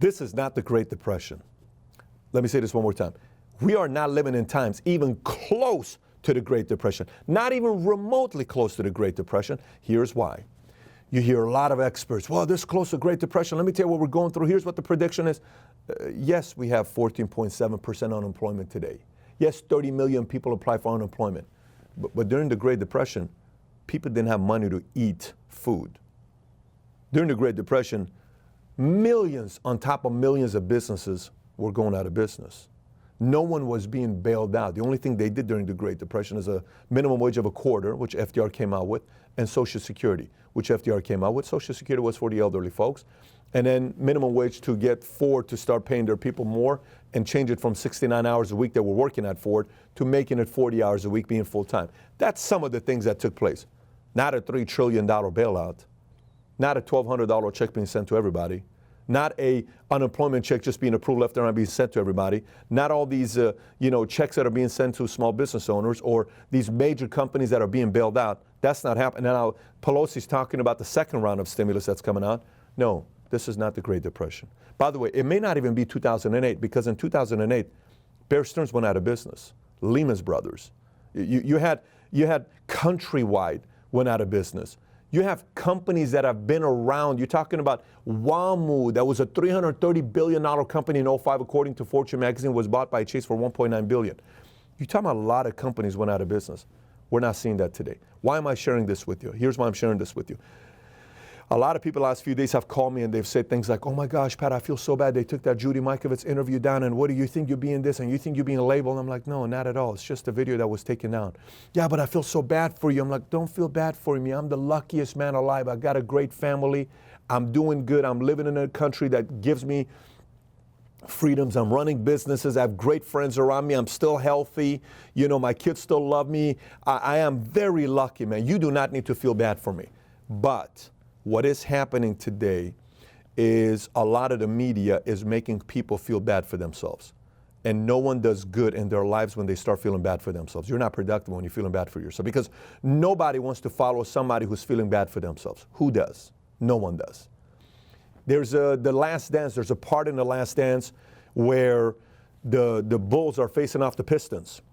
This is not the Great Depression. Let me say this one more time. We are not living in times even close to the Great Depression, not even remotely close to the Great Depression. Here's why. You hear a lot of experts, well, this is close to Great Depression. Let me tell you what we're going through. Here's what the prediction is. Yes, we have 14.7% unemployment today. Yes, 30 million people apply for unemployment. But during the Great Depression, people didn't have money to eat food. During the Great Depression, millions on top of millions of businesses were going out of business. No one was being bailed out. The only thing they did during the Great Depression is a minimum wage of $0.25, which FDR came out with, and Social Security, which FDR came out with. Social Security was for the elderly folks. And then minimum wage to get Ford to start paying their people more and change it from 69 hours a week that we're working at Ford to making it 40 hours a week being full-time. That's some of the things that took place. Not a $3 trillion bailout, not a $1,200 check being sent to everybody, not a unemployment check just being approved left and right being sent to everybody, not all these checks that are being sent to small business owners or these major companies that are being bailed out. That's not happening. Now Pelosi's talking about the second round of stimulus that's coming out. No, this is not the Great Depression. By the way, it may not even be 2008 because in 2008, Bear Stearns went out of business. Lehman Brothers. You had Countrywide went out of business. You have companies that have been around. You're talking about WAMU, that was a $330 billion company in 2005, according to Fortune magazine, was bought by Chase for $1.9 billion. You're talking about a lot of companies went out of business. We're not seeing that today. Why am I sharing this with you? Here's why I'm sharing this with you. A lot of people the last few days have called me and they've said things like, oh my gosh, Pat, I feel so bad. They took that Judy Mikovits interview down and what do you think you're being this and you think you're being labeled? I'm like, no, not at all. It's just a video that was taken down. Yeah, but I feel so bad for you. I'm like, don't feel bad for me. I'm the luckiest man alive. I got a great family. I'm doing good. I'm living in a country that gives me freedoms. I'm running businesses. I have great friends around me. I'm still healthy. You know, my kids still love me. I am very lucky, man. You do not need to feel bad for me. But what is happening today is a lot of the media is making people feel bad for themselves. And no one does good in their lives when they start feeling bad for themselves. You're not productive when you're feeling bad for yourself because nobody wants to follow somebody who's feeling bad for themselves. Who does? No one does. There's The Last Dance. There's a part in The Last Dance where the Bulls are facing off the Pistons.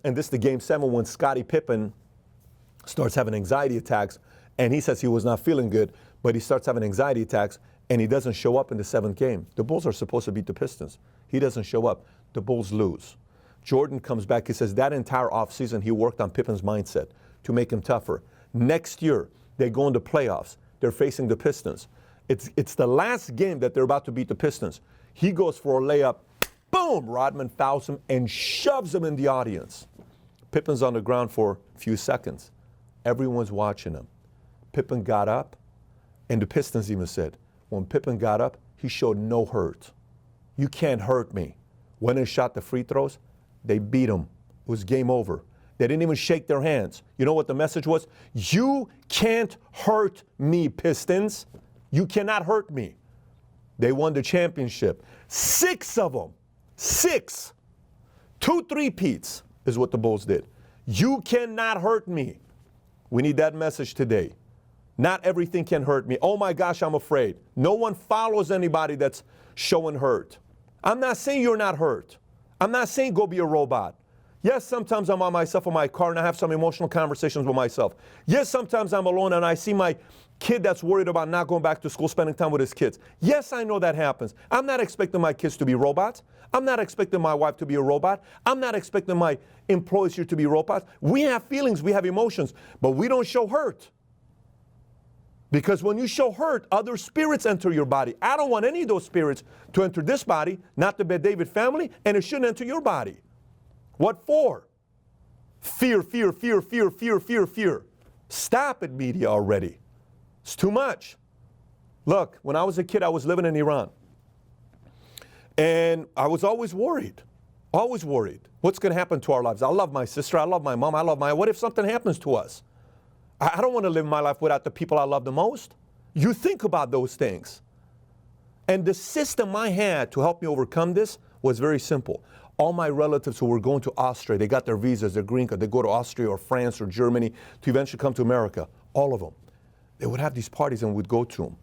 And this is the Game 7 when Scottie Pippen starts having anxiety attacks. And he says he was not feeling good, but he starts having anxiety attacks, and he doesn't show up in the 7th game. The Bulls are supposed to beat the Pistons. He doesn't show up. The Bulls lose. Jordan comes back. He says that entire offseason he worked on Pippen's mindset to make him tougher. Next year, they go into playoffs. They're facing the Pistons. It's the last game that they're about to beat the Pistons. He goes for a layup. Boom! Rodman fouls him and shoves him in the audience. Pippen's on the ground for a few seconds. Everyone's watching him. Pippen got up, and the Pistons even said, when Pippen got up, he showed no hurt. You can't hurt me. When they shot the free throws, they beat him. It was game over. They didn't even shake their hands. You know what the message was? You can't hurt me, Pistons. You cannot hurt me. They won the championship. 6 of them. 6. 2 3-peats is what the Bulls did. You cannot hurt me. We need that message today. Not everything can hurt me. Oh my gosh, I'm afraid. No one follows anybody that's showing hurt. I'm not saying you're not hurt. I'm not saying go be a robot. Yes, sometimes I'm on myself in my car and I have some emotional conversations with myself. Yes, sometimes I'm alone and I see my kid that's worried about not going back to school, spending time with his kids. Yes, I know that happens. I'm not expecting my kids to be robots. I'm not expecting my wife to be a robot. I'm not expecting my employees here to be robots. We have feelings, we have emotions, but we don't show hurt. Because when you show hurt, other spirits enter your body. I don't want any of those spirits to enter this body, not the Bet David family, and it shouldn't enter your body. What for? Fear, fear, fear, fear, fear, fear, fear. Stop it, media, already. It's too much. Look, when I was a kid, I was living in Iran. And I was always worried. Always worried. What's going to happen to our lives? I love my sister. I love my mom. What if something happens to us? I don't want to live my life without the people I love the most. You think about those things. And the system I had to help me overcome this was very simple. All my relatives who were going to Austria, they got their visas, their green card, they go to Austria or France or Germany to eventually come to America. All of them. They would have these parties and we'd go to them.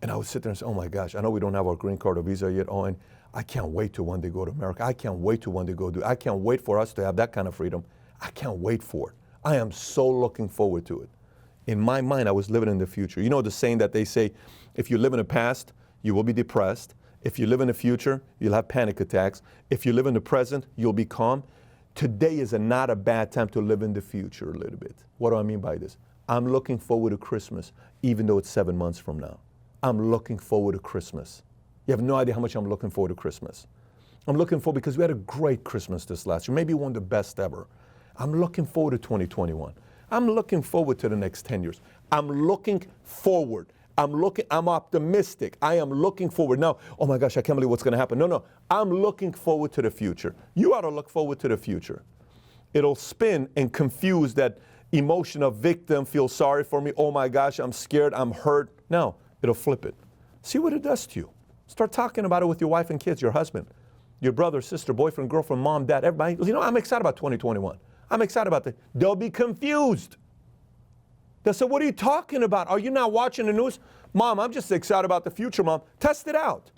And I would sit there and say, oh my gosh, I know we don't have our green card or visa yet, and I can't wait to one day go to America. I can't wait to one day I can't wait for us to have that kind of freedom. I can't wait for it. I am so looking forward to it. In my mind, I was living in the future. You know the saying that they say, if you live in the past, you will be depressed. If you live in the future, you'll have panic attacks. If you live in the present, you'll be calm. Today is not a bad time to live in the future a little bit. What do I mean by this? I'm looking forward to Christmas, even though it's 7 months from now. I'm looking forward to Christmas. You have no idea how much I'm looking forward to Christmas. I'm looking forward because we had a great Christmas this last year, maybe one of the best ever. I'm looking forward to 2021. I'm looking forward to the next 10 years. I'm looking forward. I'm optimistic. I am looking forward. Now, oh my gosh, I can't believe what's going to happen. No, I'm looking forward to the future. You ought to look forward to the future. It'll spin and confuse that emotion of victim, feel sorry for me, oh my gosh, I'm scared, I'm hurt. No, it'll flip it. See what it does to you. Start talking about it with your wife and kids, your husband, your brother, sister, boyfriend, girlfriend, mom, dad, everybody. You know, I'm excited about 2021. I'm excited about that. They'll be confused. They'll say, what are you talking about? Are you not watching the news? Mom, I'm just excited about the future, Mom. Test it out.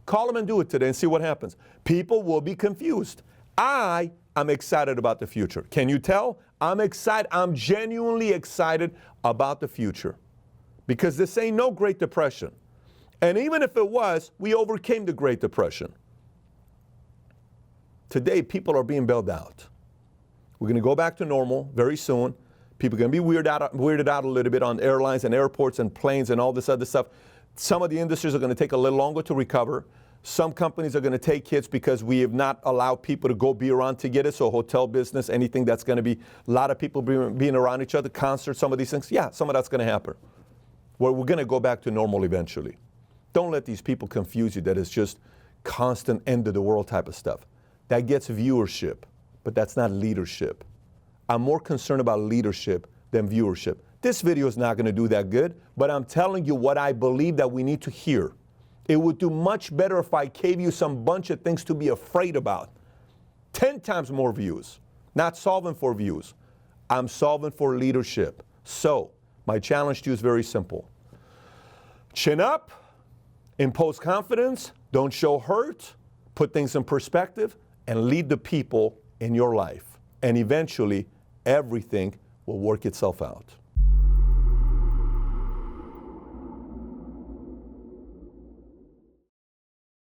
Call them and do it today and see what happens. People will be confused. I'm excited about the future. Can you tell? I'm excited. I'm genuinely excited about the future. Because this ain't no Great Depression. And even if it was, we overcame the Great Depression. Today, people are being bailed out. We're going to go back to normal very soon. People are going to be weirded out a little bit on airlines and airports and planes and all this other stuff. Some of the industries are going to take a little longer to recover. Some companies are going to take hits because we have not allowed people to go be around to get it. So hotel business, anything that's going to be a lot of people being around each other, concerts, some of these things. Yeah, some of that's going to happen. We're going to go back to normal eventually. Don't let these people confuse you that it's just constant end of the world type of stuff. That gets viewership, but that's not leadership. I'm more concerned about leadership than viewership. This video is not going to do that good, but I'm telling you what I believe that we need to hear. It would do much better if I gave you some bunch of things to be afraid about. 10 times more views. Not solving for views. I'm solving for leadership. So, my challenge to you is very simple. Chin up, impose confidence, don't show hurt, put things in perspective, and lead the people in your life. And eventually, everything will work itself out.